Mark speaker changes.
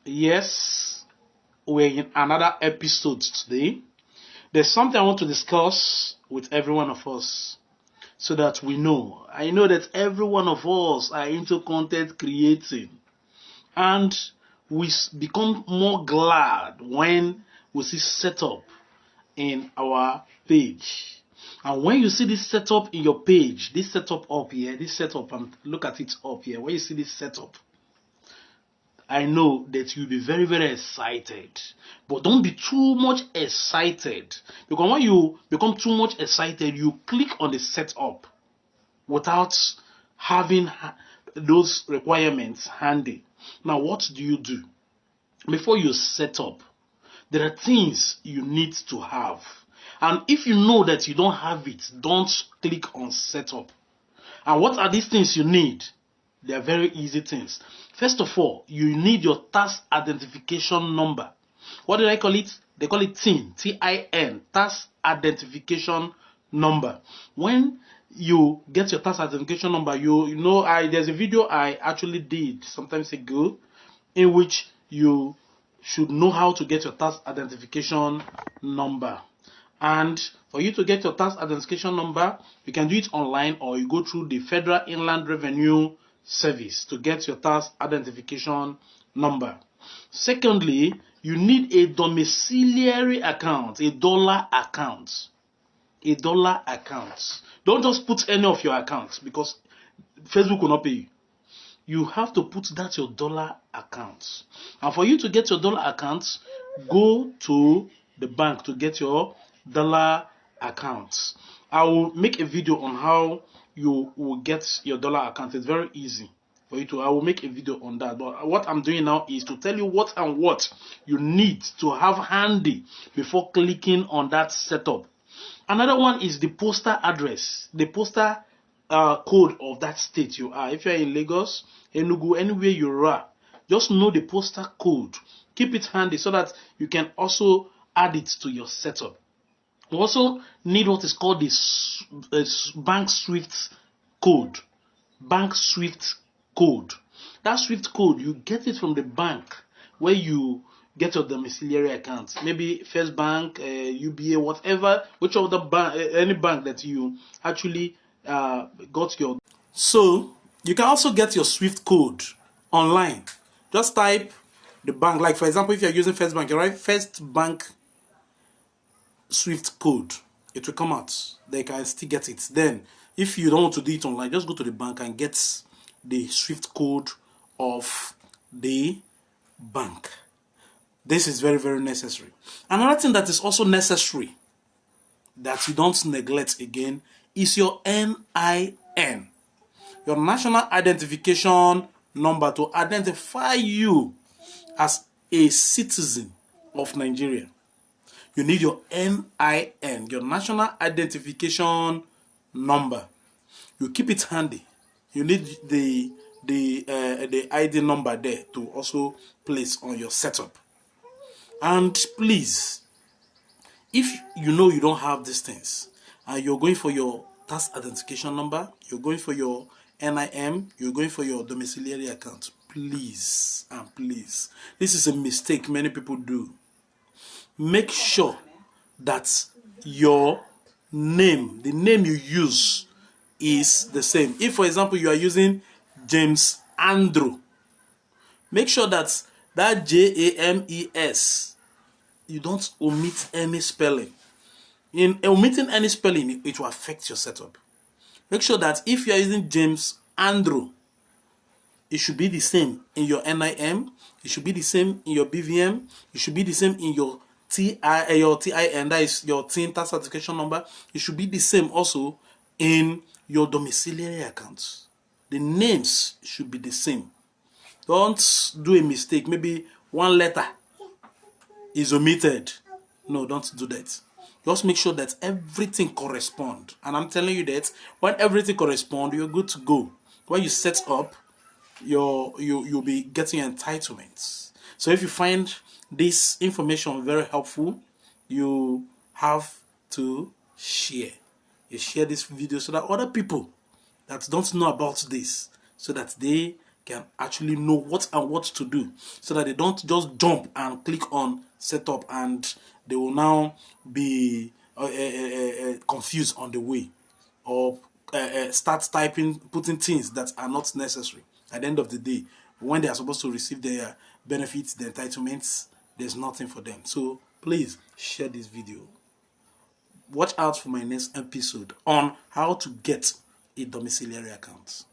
Speaker 1: Yes, we're in another episode today. There's something I want to discuss with every one of us so that we know. I know that every one of us are into content creating, and we become more glad when we see setup in our page. And when you see this setup in your page, this setup up here, this setup, and look at it up here, when you see this setup, I know that you'll be very, very excited. But don't be too much excited. Because when you become too much excited, you click on the setup without having those requirements handy. Now, what do? Before you set up, there are things you need to have. And if you know that you don't have it, don't click on setup. And what are these things you need? They are very easy things. First of all, you need your task identification number. What did I call it? They call it TIN, T-I-N, task identification number. When you get your task identification number, you know, there's a video I actually did sometimes ago in which you should know how to get your task identification number. And for you to get your tax identification number, you can do it online, or you go through the Federal Inland Revenue Service to get your tax identification number. Secondly, you need a domiciliary account, a dollar account. A dollar account. Don't just put any of your accounts, because Facebook will not pay you. You have to put that your dollar account. And for you to get your dollar account, go to the bank to get your dollar account. I will make a video on how you will get your dollar account. It's very easy for you to. I will make a video on that. But what I'm doing now is to tell you what you need to have handy before clicking on that setup. Another one is the postal address, the postal code of that state you are. If you are in Lagos, Enugu, anywhere you are, just know the postal code. Keep it handy so that you can also add it to your setup. You also need what is called the bank Swift code. Bank Swift code. That Swift code, you get it from the bank where you get your domiciliary account. Maybe First Bank, UBA, whatever, whichever bank, any bank that you actually got your. So you can also get your Swift code online. Just type the bank. Like for example, if you're using First Bank, you write First Bank Swift code. It will come out. They can still get it. Then, if you don't want to do it online, just go to the bank and get the Swift code of the bank. This is very, very necessary. Another thing that is also necessary that you don't neglect again is your NIN, your national identification number, to identify you as a citizen of Nigeria. You need your NIN, your national identification number. You keep it handy. You need the ID number there to also place on your setup. And please, if you know you don't have these things and you're going for your tax identification number, you're going for your NIN, you're going for your domiciliary account, please and please, this is a mistake many people do. Make sure that your name, the name you use, is the same. If, for example, you are using James Andrew, make sure that JAMES, you don't omit any spelling. In omitting any spelling, it will affect your setup. Make sure that if you are using James Andrew, it should be the same in your NIN, it should be the same in your BVN, it should be the same in your TIN, that is your TIN, tax certification number. It should be the same also in your domiciliary accounts. The names should be the same. Don't do a mistake. Maybe one letter is omitted. No, don't do that. Just make sure that everything corresponds. And I'm telling you that when everything corresponds, you're good to go. When you set up, you'll be getting entitlements. So if you find this information very helpful, you have to share. You share this video so that other people that don't know about this, so that they can actually know what and what to do, so that they don't just jump and click on setup and they will now be confused on the way, or start putting things that are not necessary. At the end of the day, when they are supposed to receive their benefits, their entitlements, there's nothing for them. So please share this video. Watch out for my next episode on how to get a domiciliary account.